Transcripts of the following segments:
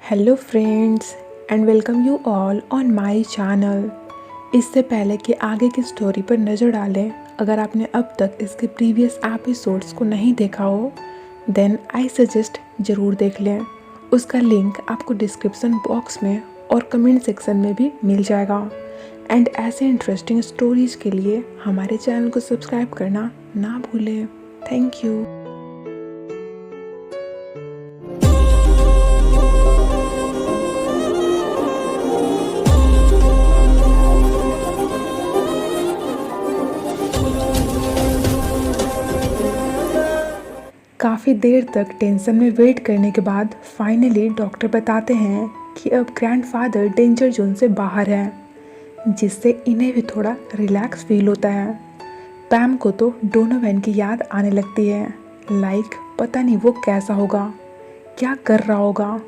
Hello friends and welcome you all on my channel. इससे पहले कि आगे की स्टोरी पर नज़र डालें, अगर आपने अब तक इसके प्रीवियस एपिसोड्स को नहीं देखा हो देन आई सजेस्ट ज़रूर देख लें। उसका लिंक आपको डिस्क्रिप्शन बॉक्स में और कमेंट सेक्शन में भी मिल जाएगा। एंड ऐसे इंटरेस्टिंग स्टोरीज़ के लिए हमारे चैनल को सब्सक्राइब करना ना भूलें। Thank you. काफ़ी देर तक टेंशन में वेट करने के बाद फाइनली डॉक्टर बताते हैं कि अब ग्रैंडफादर डेंजर जोन से बाहर हैं, जिससे इन्हें भी थोड़ा रिलैक्स फील होता है। पैम को तो डोनोवन की याद आने लगती है। पता नहीं वो कैसा होगा, क्या कर रहा होगा,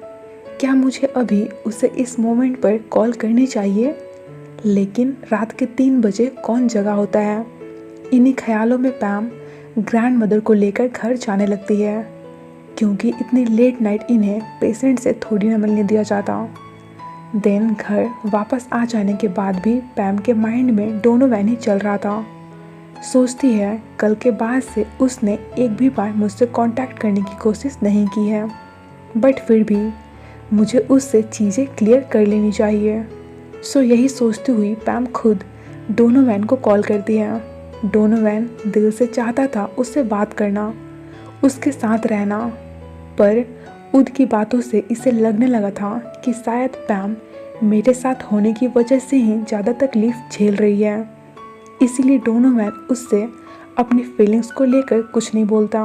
क्या मुझे अभी उसे इस मोमेंट पर कॉल करनी चाहिए। लेकिन रात के 3 बजे कौन जगा होता है। इन्हीं ख्यालों में पैम ग्रैंड मदर को लेकर घर जाने लगती है, क्योंकि इतनी लेट नाइट इन्हें पेशेंट से थोड़ी न मिलने दिया जाता। देन घर वापस आ जाने के बाद भी पैम के माइंड में डोनोवन ही चल रहा था। सोचती है कल के बाद से उसने एक भी बार मुझसे कांटेक्ट करने की कोशिश नहीं की है, बट फिर भी मुझे उससे चीज़ें क्लियर कर लेनी चाहिए। सो यही सोचती हुई पैम खुद डोनोवन को कॉल करती है। डोनोवन दिल से चाहता था उससे बात करना, उसके साथ रहना, पर उद की बातों से इसे लगने लगा था कि शायद पैम मेरे साथ होने की वजह से ही ज़्यादा तकलीफ झेल रही है। इसीलिए डोनोवन उससे अपनी फीलिंग्स को लेकर कुछ नहीं बोलता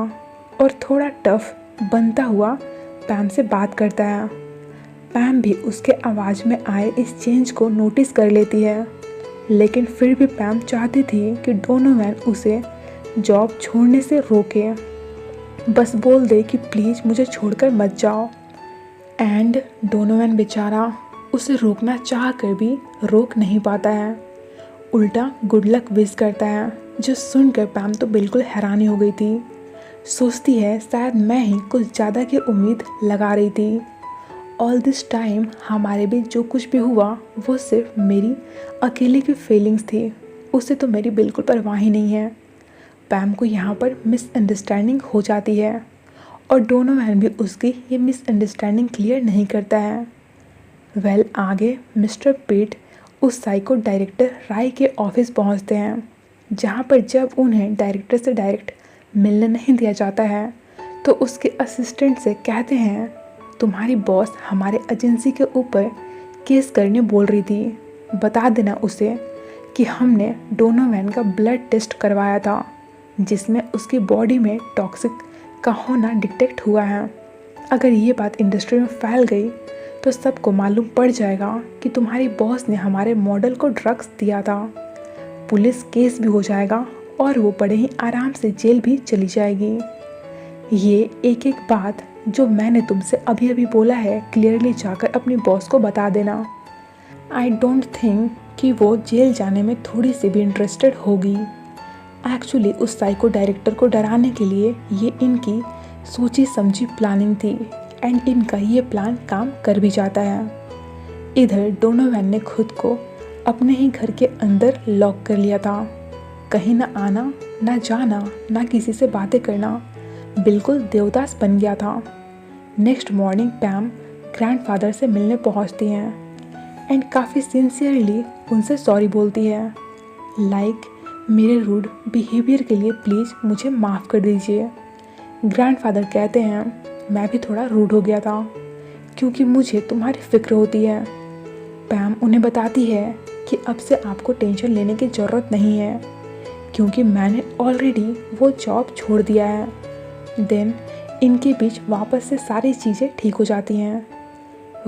और थोड़ा टफ बनता हुआ पैम से बात करता है। पैम भी उसके आवाज़ में आए इस चेंज को नोटिस कर लेती है, लेकिन फिर भी पैम चाहती थी कि डोनोवन उसे जॉब छोड़ने से रोके, बस बोल दे कि प्लीज़ मुझे छोड़कर मत जाओ। एंड डोनोवन बेचारा उसे रोकना चाह कर भी रोक नहीं पाता है, उल्टा गुड लक विश करता है, जो सुनकर पैम तो बिल्कुल हैरानी हो गई थी। सोचती है शायद मैं ही कुछ ज़्यादा की उम्मीद लगा रही थी। ऑल दिस टाइम हमारे बीच जो कुछ भी हुआ वो सिर्फ मेरी अकेले की फीलिंग्स थी, उसे तो मेरी बिल्कुल परवाह ही नहीं है। पैम को यहाँ पर मिसअंडरस्टैंडिंग हो जाती है और डोनोवन भी उसकी ये मिसअंडरस्टैंडिंग क्लियर नहीं करता है। आगे मिस्टर पीट उस साइको डायरेक्टर राय के ऑफिस पहुँचते हैं, जहाँ पर जब उन्हें डायरेक्टर से डायरेक्ट मिलने नहीं दिया जाता है तो उसके असिस्टेंट से कहते हैं तुम्हारी बॉस हमारे एजेंसी के ऊपर केस करने बोल रही थी, बता देना उसे कि हमने डोनोवन का ब्लड टेस्ट करवाया था, जिसमें उसकी बॉडी में टॉक्सिक का होना डिटेक्ट हुआ है। अगर ये बात इंडस्ट्री में फैल गई तो सबको मालूम पड़ जाएगा कि तुम्हारी बॉस ने हमारे मॉडल को ड्रग्स दिया था। पुलिस केस भी हो जाएगा और वो बड़े ही आराम से जेल भी चली जाएगी। ये एक एक बात जो मैंने तुमसे अभी अभी बोला है क्लियरली जाकर अपनी बॉस को बता देना। आई डोंट थिंक कि वो जेल जाने में थोड़ी सी भी इंटरेस्टेड होगी। एक्चुअली उस साइको डायरेक्टर को डराने के लिए ये इनकी सोची समझी प्लानिंग थी एंड इनका ये प्लान काम कर भी जाता है। इधर डोनोवन ने खुद को अपने ही घर के अंदर लॉक कर लिया था, कहीं ना आना ना जाना ना किसी से बातें करना, बिल्कुल देवदास बन गया था। नेक्स्ट मॉर्निंग पैम ग्रैंडफादर से मिलने पहुंचती हैं एंड काफ़ी सिंसियरली उनसे सॉरी बोलती है। मेरे रूड बिहेवियर के लिए प्लीज़ मुझे माफ़ कर दीजिए। ग्रैंडफादर कहते हैं मैं भी थोड़ा रूड हो गया था, क्योंकि मुझे तुम्हारी फ़िक्र होती है। पैम उन्हें बताती है कि अब से आपको टेंशन लेने की ज़रूरत नहीं है, क्योंकि मैंने ऑलरेडी वो जॉब छोड़ दिया है। देन इनके बीच वापस से सारी चीज़ें ठीक हो जाती हैं।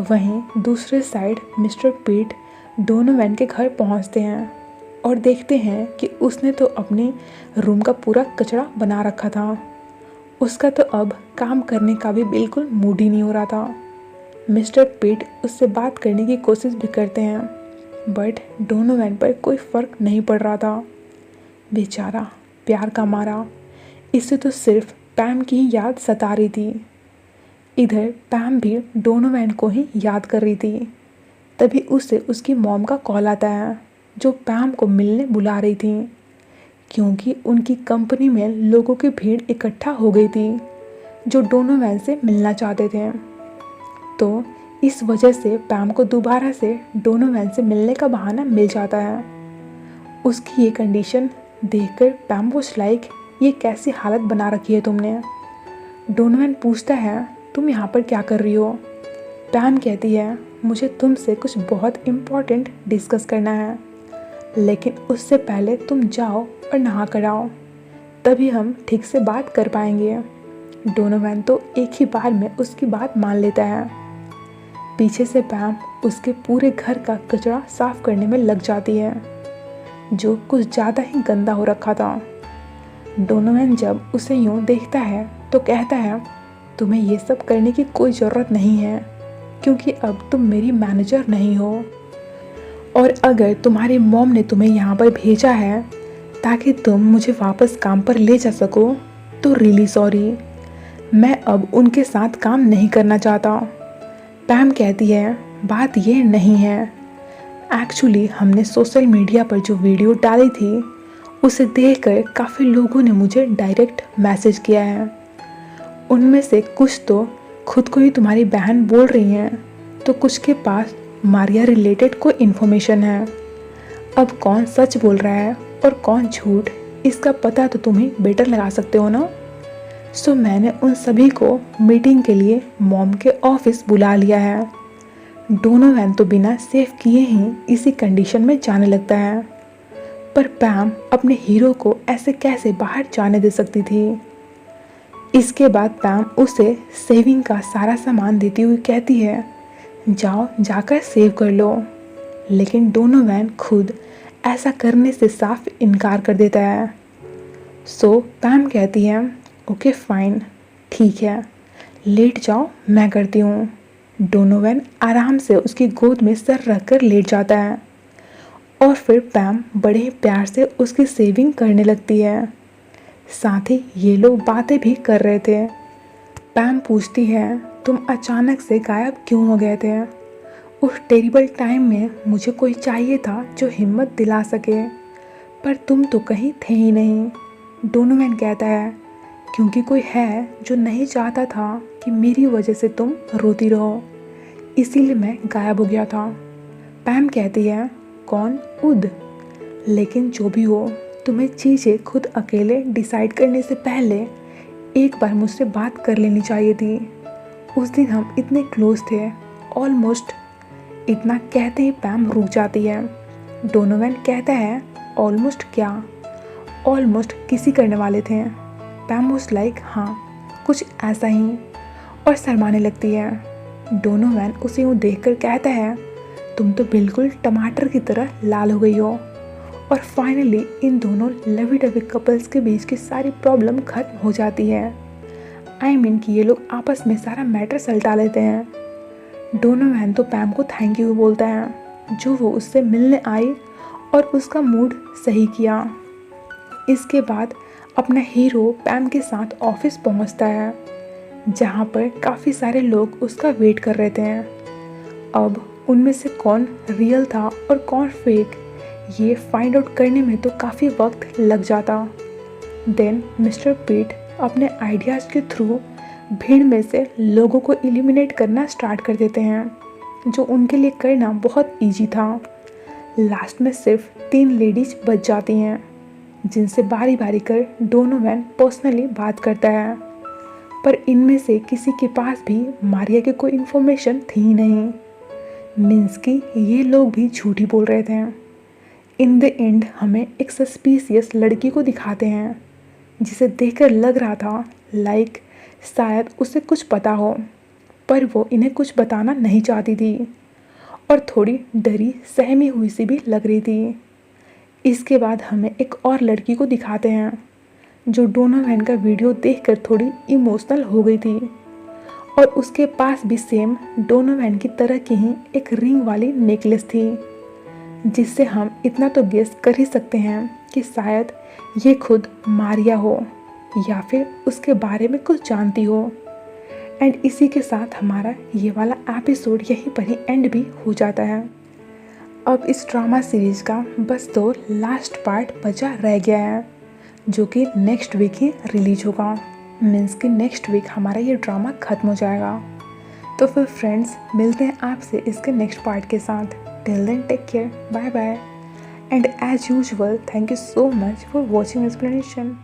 वहीं दूसरे साइड मिस्टर पीट डोनोवन के घर पहुंचते हैं और देखते हैं कि उसने तो अपने रूम का पूरा कचरा बना रखा था। उसका तो अब काम करने का भी बिल्कुल मूड ही नहीं हो रहा था। मिस्टर पीट उससे बात करने की कोशिश भी करते हैं, बट डोनोवन पर कोई फ़र्क नहीं पड़ रहा था। बेचारा प्यार का मारा इसे तो सिर्फ पैम की याद सता रही थी। इधर पैम भी डोनोवन को ही याद कर रही थी। तभी उसे उसकी मॉम का कॉल आता है, जो पैम को मिलने बुला रही थी, क्योंकि उनकी कंपनी में लोगों की भीड़ इकट्ठा हो गई थी जो डोनोवन से मिलना चाहते थे। तो इस वजह से पैम को दोबारा से डोनोवन से मिलने का बहाना मिल जाता है। उसकी ये कंडीशन देखकर पैम वाज लाइक, ये कैसी हालत बना रखी है तुमने। डोनोवन पूछता है, तुम यहाँ पर क्या कर रही हो। पैम कहती है, मुझे तुमसे कुछ बहुत इम्पोर्टेंट डिस्कस करना है, लेकिन उससे पहले तुम जाओ और नहा कर आओ, तभी हम ठीक से बात कर पाएंगे। डोनोवन तो एक ही बार में उसकी बात मान लेता है। पीछे से पैम उसके पूरे घर का कचरा साफ करने में लग जाती है, जो कुछ ज़्यादा ही गंदा हो रखा था। डोनोवन जब उसे यूँ देखता है तो कहता है, तुम्हें ये सब करने की कोई ज़रूरत नहीं है, क्योंकि अब तुम मेरी मैनेजर नहीं हो, और अगर तुम्हारी मॉम ने तुम्हें यहाँ पर भेजा है ताकि तुम मुझे वापस काम पर ले जा सको, तो रियली सॉरी, मैं अब उनके साथ काम नहीं करना चाहता। पैम कहती है, बात ये नहीं है, एक्चुअली हमने सोशल मीडिया पर जो वीडियो डाली थी उसे देखकर काफ़ी लोगों ने मुझे डायरेक्ट मैसेज किया है। उनमें से कुछ तो खुद को ही तुम्हारी बहन बोल रही हैं, तो कुछ के पास मारिया रिलेटेड कोई इन्फॉर्मेशन है। अब कौन सच बोल रहा है और कौन झूठ, इसका पता तो तुम ही बेटर लगा सकते हो ना। सो मैंने उन सभी को मीटिंग के लिए मॉम के ऑफिस बुला लिया है। डोनोवन तो बिना सेव किए ही इसी कंडीशन में जाने लगता है, पर पैम अपने हीरो को ऐसे कैसे बाहर जाने दे सकती थी। इसके बाद पैम उसे सेविंग का सारा सामान देती हुई कहती है, जाओ जाकर सेव कर लो, लेकिन डोनोवन खुद ऐसा करने से साफ इनकार कर देता है। सो पैम कहती है, ओके फाइन, ठीक है, लेट जाओ, मैं करती हूँ। डोनोवन आराम से उसकी गोद में सर रखकर लेट जाता है और फिर पैम बड़े ही प्यार से उसकी सेविंग करने लगती है। साथ ही ये लोग बातें भी कर रहे थे। पैम पूछती है, तुम अचानक से गायब क्यों हो गए थे। उस टेरिबल टाइम में मुझे कोई चाहिए था जो हिम्मत दिला सके, पर तुम तो कहीं थे ही नहीं। डोनोवन कहता है, क्योंकि कोई है जो नहीं चाहता था कि मेरी वजह से तुम रोती रहो, इसीलिए मैं गायब हो गया था। पैम कहती है, कौन, उद। लेकिन जो भी हो, तुम्हें चीज़ें खुद अकेले डिसाइड करने से पहले एक बार मुझसे बात कर लेनी चाहिए थी। उस दिन हम इतने क्लोज थे, ऑलमोस्ट। इतना कहते ही पैम रुक जाती है। डोनोवन कहता है, ऑलमोस्ट क्या। ऑलमोस्ट किसी करने वाले थे। पैम वाज लाइक, हाँ कुछ ऐसा ही, और शर्माने लगती है। डोनोवन उसे यूँ देखकर कहता है, तुम तो बिल्कुल टमाटर की तरह लाल हो गई हो। और फाइनली इन दोनों लवी डवी कपल्स के बीच की सारी प्रॉब्लम खत्म हो जाती है। आई मीन कि ये लोग आपस में सारा मैटर सलटा लेते हैं। डोनोवन तो पैम को थैंक यू बोलता है, जो वो उससे मिलने आई और उसका मूड सही किया। इसके बाद अपना हीरो पैम के साथ ऑफिस पहुंचता है, जहां पर काफ़ी सारे लोग उसका वेट कर रहे थे। अब उनमें से कौन रियल था और कौन फेक, ये फाइंड आउट करने में तो काफ़ी वक्त लग जाता। देन मिस्टर पीट अपने आइडियाज़ के थ्रू भीड़ में से लोगों को एलिमिनेट करना स्टार्ट कर देते हैं, जो उनके लिए करना बहुत इजी था। लास्ट में सिर्फ 3 लेडीज बच जाती हैं, जिनसे बारी बारी कर डोनोवन पर्सनली बात करता है, पर इनमें से किसी के पास भी मारिया की कोई इन्फॉर्मेशन थी ही नहीं। मीन्स कि ये लोग भी झूठ ही बोल रहे थे। इन द एंड हमें एक सस्पिशियस लड़की को दिखाते हैं, जिसे देखकर लग रहा था लाइक शायद उसे कुछ पता हो, पर वो इन्हें कुछ बताना नहीं चाहती थी और थोड़ी डरी सहमी हुई सी भी लग रही थी। इसके बाद हमें एक और लड़की को दिखाते हैं, जो डोनोवन का वीडियो देखकर थोड़ी इमोशनल हो गई थी, और उसके पास भी सेम डोनोवन की तरह की ही एक रिंग वाली नेकलेस थी, जिससे हम इतना तो गेस कर ही सकते हैं कि शायद ये खुद मारिया हो या फिर उसके बारे में कुछ जानती हो। एंड इसी के साथ हमारा ये वाला एपिसोड यहीं पर ही एंड भी हो जाता है। अब इस ड्रामा सीरीज का बस तो लास्ट पार्ट बचा रह गया है, जो कि नेक्स्ट वीक ही रिलीज होगा। मीन्स कि नेक्स्ट वीक हमारा ये ड्रामा ख़त्म हो जाएगा। तो फिर फ्रेंड्स, मिलते हैं आपसे इसके नेक्स्ट पार्ट के साथ। Till then take care, bye bye, and as usual thank you so much for watching explanation.